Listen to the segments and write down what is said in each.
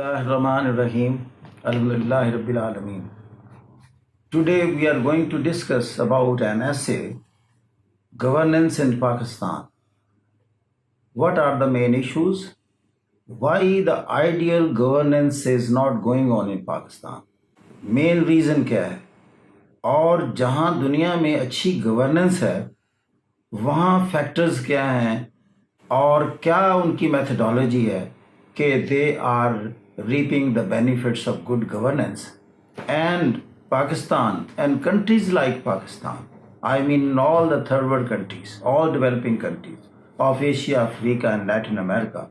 Bismillahirrahmanirrahim. Alhamdulillahi Rabbil Alameen. Today we are going to discuss about an essay, Governance in Pakistan. What are the main issues? Why the ideal governance is not going on in Pakistan? Main reason کیا ہے؟ اور جہاں دنیا میں اچھی governance ہے وہاں factors کیا ہیں اور کیا ان کی میتھڈالوجی ہے کہ they are reaping the benefits of good governance. And Pakistan and countries like Pakistan, I mean all the third world countries, all developing countries of Asia, Africa and Latin America,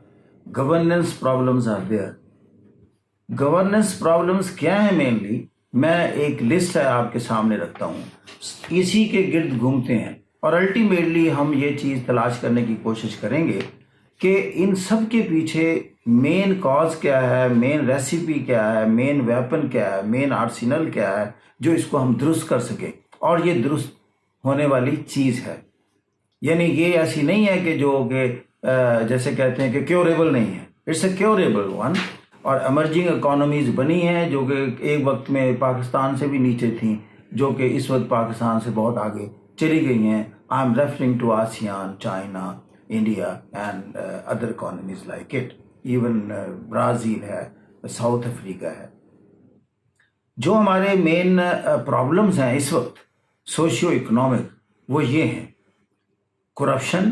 governance problems are there. Governance problems کیا ہیں mainly? میں ایک list ہے آپ کے سامنے رکھتا ہوں, اسی کے گرد گھومتے ہیں اور الٹیمیٹلی ہم یہ چیز تلاش کرنے کی کوشش کریں گے کہ ان سب کے پیچھے مین کاز کیا ہے, مین ریسیپی کیا ہے, مین ویپن کیا ہے, مین آرسینل کیا ہے جو اس کو ہم درست کر سکیں, اور یہ درست ہونے والی چیز ہے. یعنی یہ ایسی نہیں ہے کہ جو کہ جیسے کہتے ہیں کہ کیوریبل نہیں ہے, اٹس اے کیوریبل ون. اور ایمرجنگ اکانومیز بنی ہیں جو کہ ایک وقت میں پاکستان سے بھی نیچے تھیں, جو کہ اس وقت پاکستان سے بہت آگے چلی گئی ہیں. I am referring to ASEAN, China, India and other economies like it. Even Brazil ہے, ساؤتھ افریقہ ہے. جو ہمارے مین پرابلمز ہیں اس وقت سوشیو اکنامک وہ یہ ہیں: corruption,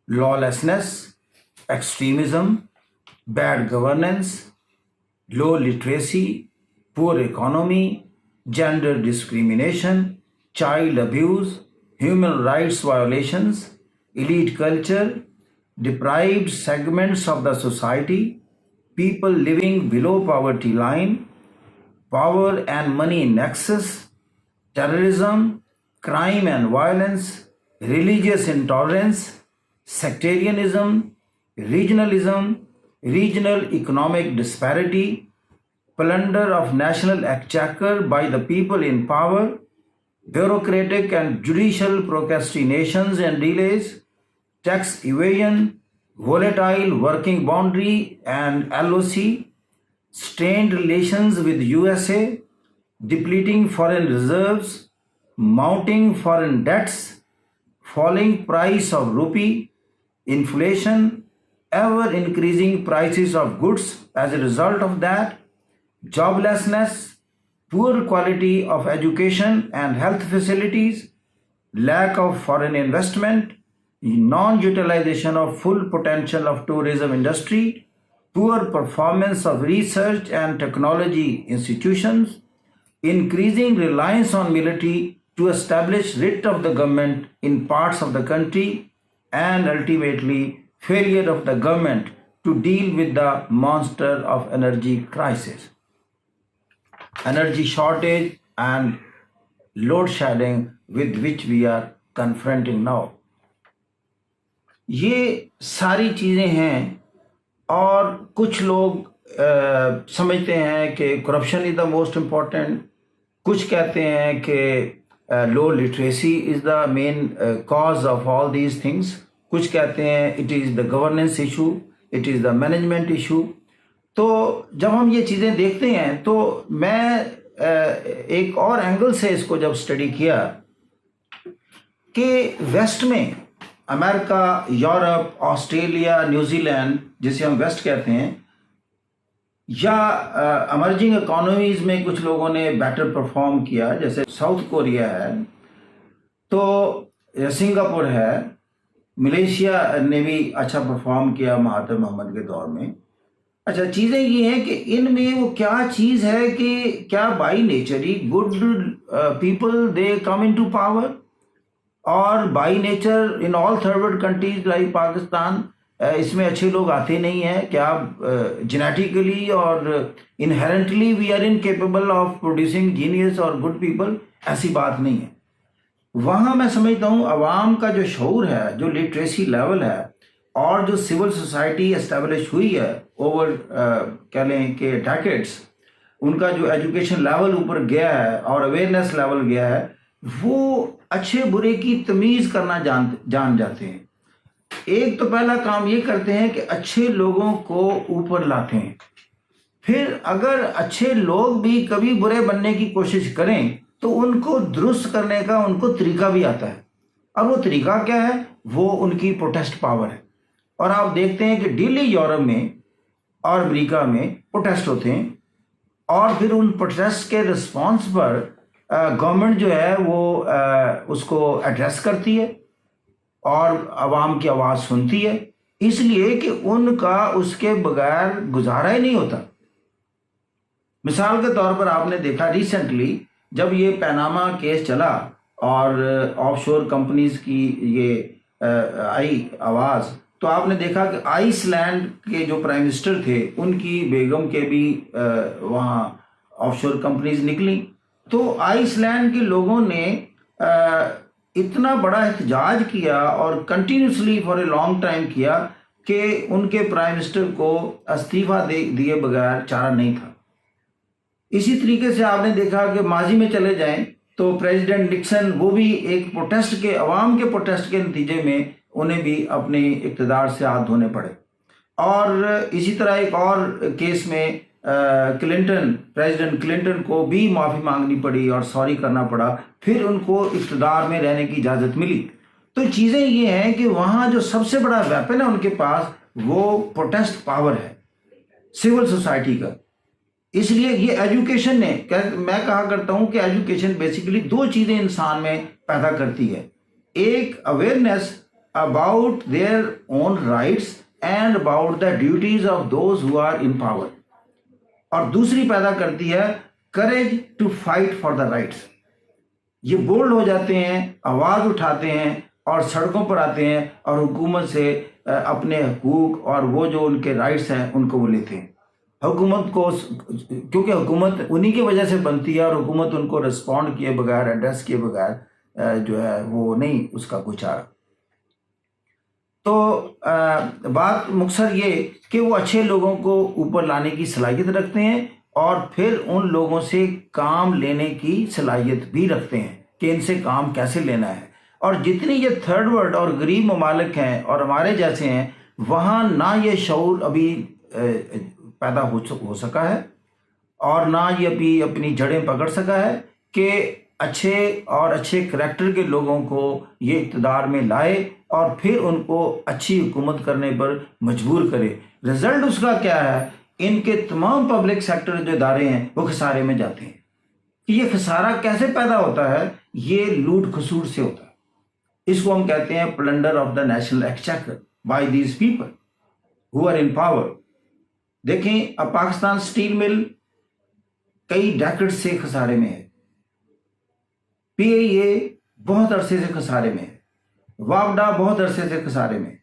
lawlessness, extremism, bad governance, low literacy, poor economy, gender discrimination, child abuse, human rights violations, elite culture, deprived segments of the society, people living below poverty line, power and money nexus, terrorism, crime and violence, religious intolerance, sectarianism, regionalism, regional economic disparity, plunder of national exchequer by the people in power, bureaucratic and judicial procrastinations and delays, tax evasion, volatile working boundary and LOC, strained relations with USA, depleting foreign reserves, mounting foreign debts, falling price of rupee, inflation, ever increasing prices of goods as a result of that, joblessness, poor quality of education and health facilities, lack of foreign investment, non-utilization of full potential of tourism industry, poor performance of research and technology institutions, increasing reliance on military to establish writ of the government in parts of the country, and ultimately failure of the government to deal with the monster of energy crisis, energy shortage and load shedding with which we are confronting now. یہ ساری چیزیں ہیں اور کچھ لوگ سمجھتے ہیں کہ corruption is the most important, کچھ کہتے ہیں کہ low literacy is the main cause of all these things, کچھ کہتے ہیں it is the governance issue, it is the management issue. تو جب ہم یہ چیزیں دیکھتے ہیں تو میں ایک اور اینگل سے اس کو جب اسٹڈی کیا کہ ویسٹ میں امریکہ, یورپ, آسٹریلیا, نیوزی لینڈ جسے ہم ویسٹ کہتے ہیں, یا ایمرجنگ اکانومیز میں کچھ لوگوں نے بیٹر پرفارم کیا, جیسے ساؤتھ کوریا ہے, تو سنگاپور ہے, ملیشیا نے بھی اچھا پرفارم کیا مہاتما محمد کے دور میں. اچھا, چیزیں یہ ہیں کہ ان میں وہ کیا چیز ہے کہ کیا بائی نیچر ہی good people they come into power, اور by nature in all third world countries like Pakistan اس میں اچھے لوگ آتے نہیں ہیں. کیا جینیٹیکلی اور inherently we are incapable of producing genius اور گڈ پیپل؟ ایسی بات نہیں ہے. وہاں میں سمجھتا ہوں عوام کا جو شعور ہے, جو لٹریسی لیول ہے, اور جو سول سوسائٹی اسٹیبلش ہوئی ہے اوور کہہ لیں کہ ڈیکیڈس, ان کا جو ایجوکیشن لیول اوپر گیا ہے اور اویئرنیس لیول گیا ہے, وہ اچھے برے کی تمیز کرنا جان جاتے ہیں. ایک تو پہلا کام یہ کرتے ہیں کہ اچھے لوگوں کو اوپر لاتے ہیں, پھر اگر اچھے لوگ بھی کبھی برے بننے کی کوشش کریں تو ان کو درست کرنے کا ان کو طریقہ بھی آتا ہے، اور وہ طریقہ کیا ہے؟ وہ ان کی پروٹیسٹ پاور ہے۔ اور آپ دیکھتے ہیں کہ ڈیلی یورپ میں اور امریکہ میں پروٹیسٹ ہوتے ہیں، اور پھر ان پروٹیسٹ کے رسپانس پر گورنمنٹ جو ہے وہ اس کو ایڈریس کرتی ہے اور عوام کی آواز سنتی ہے، اس لیے کہ ان کا اس کے بغیر گزارا ہی نہیں ہوتا۔ مثال کے طور پر آپ نے دیکھا ریسنٹلی جب یہ پیناما کیس چلا اور آف شور کمپنیز کی یہ آئی آواز، تو آپ نے دیکھا کہ آئس لینڈ کے جو پرائم منسٹر تھے ان کی بیگم کے بھی وہاں آف شور کمپنیز نکلیں، تو آئس لینڈ کے لوگوں نے اتنا بڑا احتجاج کیا اور continuously for a long time کیا کہ ان کے پرائم منسٹر کو استعفیٰ دیے بغیر چارہ نہیں تھا۔ اسی طریقے سے آپ نے دیکھا کہ ماضی میں چلے جائیں تو پریزیڈنٹ نکسن، وہ بھی ایک پروٹیسٹ کے، عوام کے پروٹیسٹ کے نتیجے میں انہیں بھی اپنے اقتدار سے ہاتھ دھونے پڑے۔ اور اسی طرح ایک اور کیس میں پریزیڈنٹ کلنٹن کو بھی معافی مانگنی پڑی اور سوری کرنا پڑا، پھر ان کو اقتدار میں رہنے کی اجازت ملی۔ تو چیزیں یہ ہیں کہ وہاں جو سب سے بڑا ویپن ہے ان کے پاس وہ پروٹیسٹ پاور ہے سول سوسائٹی کا۔ اس لیے یہ ایجوکیشن نے، میں کہا کرتا ہوں کہ ایجوکیشن بیسیکلی دو چیزیں انسان میں پیدا کرتی ہے، ایک awareness about their own rights and about the duties of those who are in power, اور دوسری پیدا کرتی ہے courage to fight for the rights. یہ بولڈ ہو جاتے ہیں، آواز اٹھاتے ہیں اور سڑکوں پر آتے ہیں اور حکومت سے اپنے حقوق اور وہ جو ان کے رائٹس ہیں ان کو وہ لیتے ہیں۔ حکومت کو، کیونکہ حکومت انہی کی وجہ سے بنتی ہے اور حکومت ان کو رسپونڈ کیے بغیر، ایڈریس کیے بغیر جو ہے وہ نہیں اس کا کچھ آ رہا۔ تو بات مختصر یہ کہ وہ اچھے لوگوں کو اوپر لانے کی صلاحیت رکھتے ہیں اور پھر ان لوگوں سے کام لینے کی صلاحیت بھی رکھتے ہیں کہ ان سے کام کیسے لینا ہے۔ اور جتنی یہ تھرڈ ورلڈ اور غریب ممالک ہیں اور ہمارے جیسے ہیں، وہاں نہ یہ شعور ابھی پیدا ہو سکا ہے اور نہ یہ ابھی اپنی جڑیں پکڑ سکا ہے کہ اچھے اور اچھے کریکٹر کے لوگوں کو یہ اقتدار میں لائے اور پھر ان کو اچھی حکومت کرنے پر مجبور کرے۔ رزلٹ اس کا کیا ہے؟ ان کے تمام پبلک سیکٹر جو ادارے ہیں وہ خسارے میں جاتے ہیں۔ یہ خسارہ کیسے پیدا ہوتا ہے؟ یہ لوٹ کھسوٹ سے ہوتا ہے۔ اس کو ہم کہتے ہیں plunder of the national exchequer by these people who are in power. دیکھیں اب پاکستان سٹیل مل کئی ڈیکڈ سے خسارے میں ہے، پی اے اے بہت عرصے سے خسارے میں ہے، واپڈا بہت عرصے سے خسارے میں،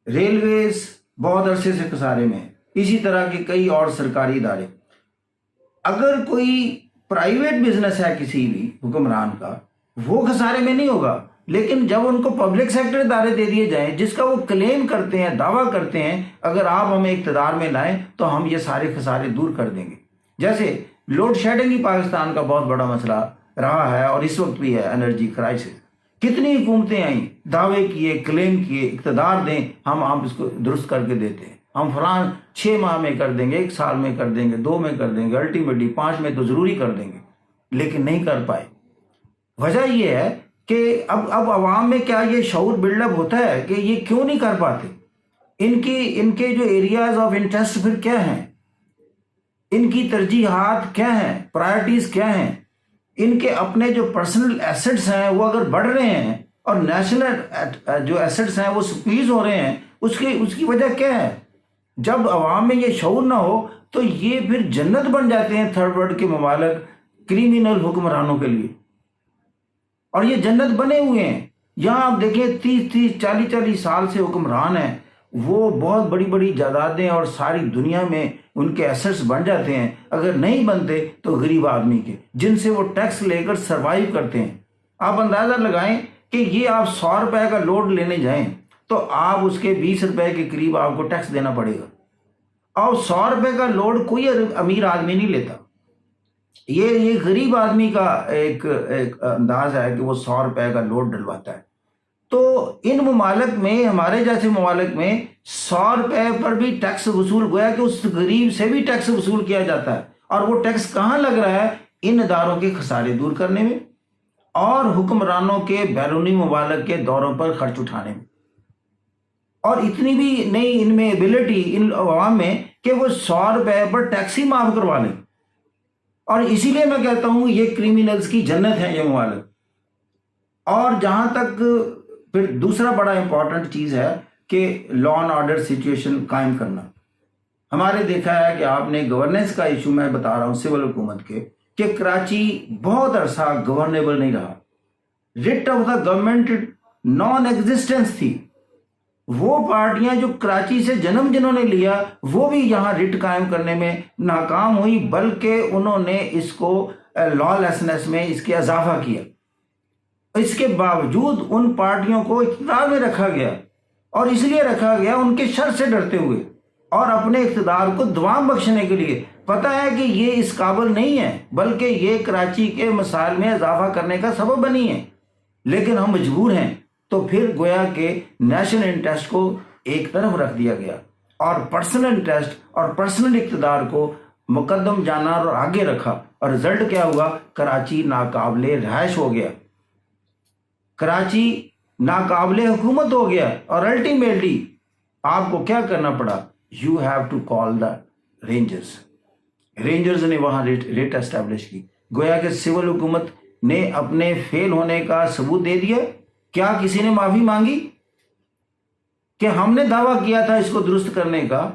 ریلویز بہت عرصے سے خسارے میں ہے، اسی طرح کے کئی اور سرکاری ادارے۔ اگر کوئی پرائیویٹ بزنس ہے کسی بھی حکمران کا، وہ خسارے میں نہیں ہوگا، لیکن جب ان کو پبلک سیکٹر ادارے دے دیے جائیں جس کا وہ کلیم کرتے ہیں، دعویٰ کرتے ہیں اگر آپ ہمیں اقتدار میں لائیں تو ہم یہ سارے خسارے دور کر دیں گے۔ جیسے لوڈ شیڈنگ ہی پاکستان کا بہت بڑا مسئلہ رہا ہے اور اس وقت بھی ہے، انرجی کرائسس۔ کتنی حکومتیں آئیں، دعوے کیے، کلیم کیے، اقتدار دیں، ہم اس کو درست کر کے دیتے ہیں، ہم فلاں 6 ماہ میں کر دیں گے، 1 سال میں کر دیں گے، 2 میں کر دیں گے، الٹیمیٹلی 5 میں تو ضروری کر دیں گے، لیکن نہیں کر پائے۔ وجہ یہ ہے کہ اب عوام میں کیا یہ شعور بلڈ اپ ہوتا ہے کہ یہ کیوں نہیں کر پاتے؟ ان کے جو ایریاز آف انٹرسٹ پھر کیا ہیں، ان کی ترجیحات کیا ہیں، پرائرٹیز کیا ہیں، ان کے اپنے جو پرسنل ایسٹس ہیں وہ اگر بڑھ رہے ہیں اور نیشنل جو ایسٹس ہیں وہ سکویز ہو رہے ہیں، اس کی وجہ کیا ہے؟ جب عوام میں یہ شعور نہ ہو تو یہ پھر جنت بن جاتے ہیں تھرڈ ورلڈ کے ممالک کرمینل حکمرانوں کے لیے، اور یہ جنت بنے ہوئے ہیں۔ یہاں آپ دیکھیں 30 40 سال سے حکمران ہیں، وہ بہت بڑی بڑی جائیدادیں اور ساری دنیا میں ان کے ایسٹس بن جاتے ہیں، اگر نہیں بنتے تو غریب آدمی کے جن سے وہ ٹیکس لے کر سروائیو کرتے ہیں۔ آپ اندازہ لگائیں کہ یہ آپ 100 روپے کا لوڈ لینے جائیں تو آپ اس کے 20 روپے کے قریب آپ کو ٹیکس دینا پڑے گا، اور 100 روپے کا لوڈ کوئی امیر آدمی نہیں لیتا۔ یہ غریب آدمی کا ایک انداز ہے کہ وہ 100 روپے کا لوڈ ڈلواتا ہے۔ تو ان ممالک میں, ہمارے جیسے ممالک میں 100 روپے پر بھی ٹیکس وصول, گویا کہ اس غریب سے بھی ٹیکس وصول کیا جاتا ہے. اور وہ ٹیکس کہاں لگ رہا ہے؟ ان اداروں کے خسارے دور کرنے میں اور حکمرانوں کے بیرونی ممالک کے دوروں پر خرچ اٹھانے میں. اور اتنی بھی نہیں ان میں ایبلٹی ان عوام میں کہ وہ 100 روپے پر ٹیکس ہی معاف کروا لیں. اور اسی لیے میں کہتا ہوں یہ کریمنلز کی جنت ہے یہ ممالک. اور جہاں تک پھر دوسرا بڑا امپورٹنٹ چیز ہے کہ لا اینڈ آرڈر سچویشن قائم کرنا. ہمارے دیکھا ہے کہ آپ نے گورننس کا ایشو میں بتا رہا ہوں سول حکومت کے, کہ کراچی بہت عرصہ گورنیبل نہیں رہا. Writ of the government non existence تھی. وہ پارٹیاں جو کراچی سے جنم جنہوں نے لیا وہ بھی یہاں رٹ قائم کرنے میں ناکام ہوئی, بلکہ انہوں نے اس کو لا لیسنس میں اس کے اضافہ کیا. اس کے باوجود ان پارٹیوں کو اقتدار میں رکھا گیا, اور اس لیے رکھا گیا ان کے شر سے ڈرتے ہوئے اور اپنے اقتدار کو دوام بخشنے کے لیے. پتہ ہے کہ یہ اس قابل نہیں ہے, بلکہ یہ کراچی کے مسائل میں اضافہ کرنے کا سبب بنی ہے, لیکن ہم مجبور ہیں. تو پھر گویا کہ نیشنل انٹرسٹ کو ایک طرف رکھ دیا گیا اور پرسنل انٹرسٹ اور پرسنل اقتدار کو مقدم جانا اور آگے رکھا, اور رزلٹ کیا ہوا؟ کراچی ناقابل رہائش ہو گیا, کراچی ناقابل حکومت ہو گیا. اور الٹیمیٹلی آپ کو کیا کرنا پڑا؟ You have to call the rangers نے وہاں ریٹ اسٹیبلش کی. گویا کہ سول حکومت نے اپنے فیل ہونے کا ثبوت دے دیا. کیا کسی نے معافی مانگی کہ ہم نے دعویٰ کیا تھا اس کو درست کرنے کا؟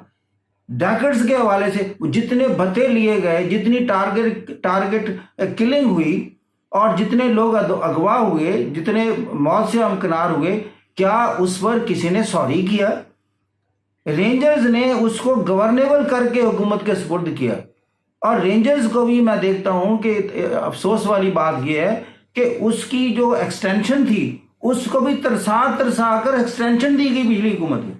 ڈیکڈز کے حوالے سے جتنے بھتے لیے گئے, جتنی ٹارگٹ کلنگ ہوئی, اور جتنے لوگ اغوا ہوئے, جتنے موت سے ہمکنار ہوئے, کیا اس پر کسی نے سوری کیا؟ رینجرز نے اس کو گورنیبل کر کے حکومت کے سپرد کیا. اور رینجرز کو بھی میں دیکھتا ہوں کہ افسوس والی بات یہ ہے کہ اس کی جو ایکسٹینشن تھی اس کو بھی ترسا کر ایکسٹینشن دی گئی پچھلی حکومت میں,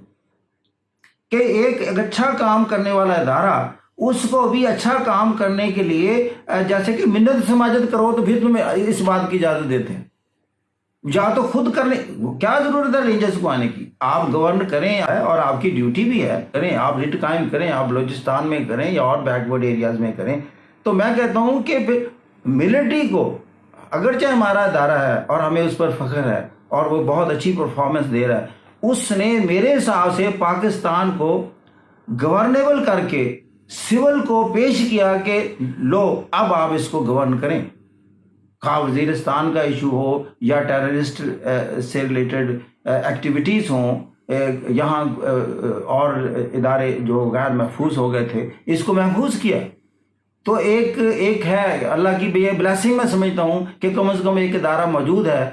کہ ایک اچھا کام کرنے والا ادارہ اس کو بھی اچھا کام کرنے کے لیے جیسے کہ منت سماجت کرو تو پھر تمہیں اس بات کی اجازت دیتے ہیں, یا تو خود کرنے. کیا ضرورت ہے رینجرز کو آنے کی؟ آپ گورن کریں اور آپ کی ڈیوٹی بھی ہے, کریں, آپ رٹ قائم کریں, آپ بلوچستان میں کریں یا اور بیکورڈ ایریاز میں کریں. تو میں کہتا ہوں کہ پھر ملٹری کو, اگرچہ ہمارا ادارہ ہے اور ہمیں اس پر فخر ہے اور وہ بہت اچھی پرفارمنس دے رہا ہے, اس نے میرے حساب سے پاکستان کو گورنیبل کر کے سول کو پیش کیا کہ لو اب آپ اس کو گورن کریں. خواہ وزیرستان کا ایشو ہو یا ٹیررسٹ سے ریلیٹڈ ایکٹیویٹیز ہوں, یہاں اور ادارے جو غیر محفوظ ہو گئے تھے اس کو محفوظ کیا. تو ایک ہے اللہ کی بے بلیسنگ, میں سمجھتا ہوں کہ کم از کم ایک ادارہ موجود ہے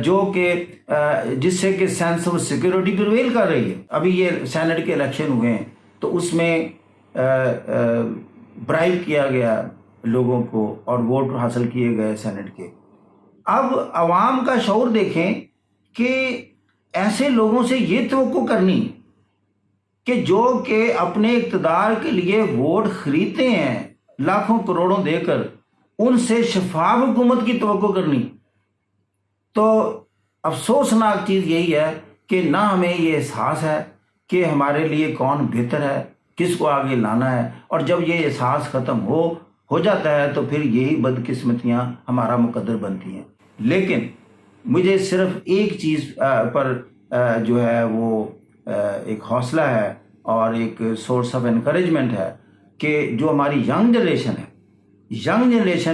جو کہ جس سے کہ سینس آف سیکورٹی پریویل کر رہی ہے. ابھی یہ سینٹ کے الیکشن ہوئے ہیں تو اس میں برائب کیا گیا لوگوں کو اور ووٹ حاصل کیے گئے سینٹ کے. اب عوام کا شعور دیکھیں کہ ایسے لوگوں سے یہ توقع کرنی کہ جو کہ اپنے اقتدار کے لیے ووٹ خریدتے ہیں لاکھوں کروڑوں دے کر, ان سے شفاف حکومت کی توقع کرنی. تو افسوسناک چیز یہی ہے کہ نہ ہمیں یہ احساس ہے کہ ہمارے لیے کون بہتر ہے, کس کو آگے لانا ہے, اور جب یہ احساس ختم ہو جاتا ہے تو پھر یہی بدقسمتیاں ہمارا مقدر بنتی ہیں. لیکن مجھے صرف ایک چیز پر جو ہے وہ ایک حوصلہ ہے اور ایک سورس آف انکریجمنٹ ہے کہ جو ہماری ینگ جنریشن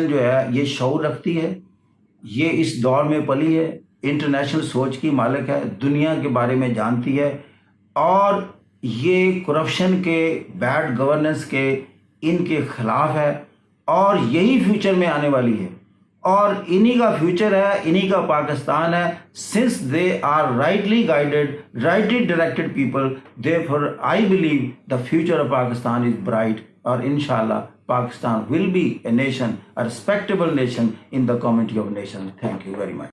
جو ہے یہ شعور رکھتی ہے, یہ اس دور میں پلی ہے, انٹرنیشنل سوچ کی مالک ہے, دنیا کے بارے میں جانتی ہے, اور یہ کرپشن کے, بیڈ گورننس کے, ان کے خلاف ہے, اور یہی فیوچر میں آنے والی ہے, اور انہی کا فیوچر ہے, انہی کا پاکستان ہے. Since they are rightly guided, rightly directed people, therefore I believe the future of Pakistan is bright, اور انشاءاللہ Pakistan will be a nation, a respectable nation in the community of nations. Thank you very much.